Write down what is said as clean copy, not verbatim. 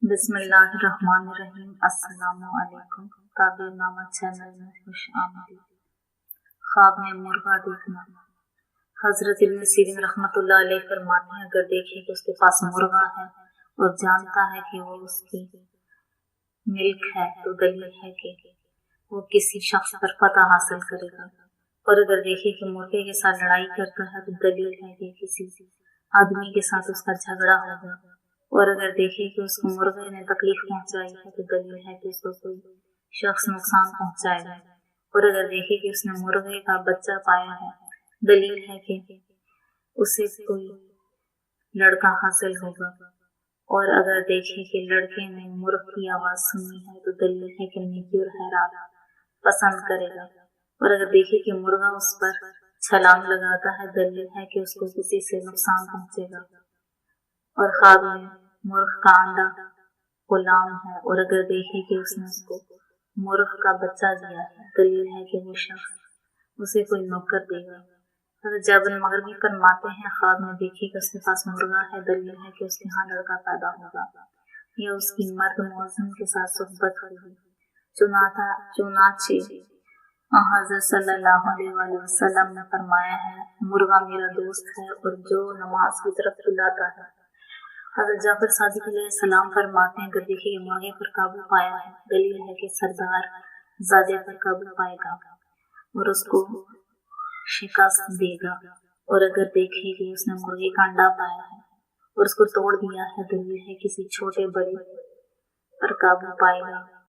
बिस्मिल्लाहिर्रहमानिर्रहीम। अस्सलाम वालेकुम। ताबीर नामा चैनल में खुश आमदीद। ख्वाब में मुर्गा देखना। हजरत इब्न सीरीन रहमतुल्लाह अलैह फरमाते हैं, अगर देखे कि उसके पास मुर्गा है और जानता है कि वो उसकी मिल्क है तो दलील है कि वो किसी शख्स पर फतह हासिल करेगा, और अगर देखे कि मुर्गे के साथ लड़ाई करता है तो दलील है कि किसी आदमी के साथ उसका झगड़ा होगा, और अगर देखे कि उसको मुर्गे ने तकलीफ पहुंचाई है तो दलील है कि उसको कोई शख्स नुकसान पहुंचाएगा, और अगर देखे कि उसने मुर्गे का बच्चा पाया है दलील है कि उसे कोई लड़का हासिल होगा, और अगर देखे कि लड़के ने मुर्ग की आवाज सुनी है तो दलील है कि नेकी और खैरात पसंद करेगा, और अगर देखे कि मुर्गा उस पर छलांग लगाता है दलील है कि उसको किसी से नुकसान पहुंचेगा, और ख्वाब में मुर्ग का अंडा गुलाम है और अगर देखे कि उसने उसको मुर्ग का बच्चा दिया है दलील है कि वो शख्स उसे कोई नौकर देगा। जाबिर मगरबी फरमाते हैं, ख्वाब में देखे कि उसके पास मुर्गा है दलील है कि उसके यहाँ लड़का पैदा होगा या उसकी मर्द मौजून के साथ सोहबत होगी। चुनाचे हज़रत सल्लल्लाहु अलैहि वसल्लम ने फरमाया है, मुर्गा मेरा दोस्त है और जो नमाज की तरफ बुलाता है। हज़रत जाफर सादिक अलैहिस्सलाम फरमाते हैं, अगर देखिए मुर्गे पर काबू पाया है दलील है कि सरदार ज़ादे पर काबू पाएगा और उसको शिकस्त देगा, और अगर देखे कि उसने मुर्गे का अंडा पाया है और उसको तोड़ दिया है दलील है किसी छोटे बड़े पर काबू पाएगा।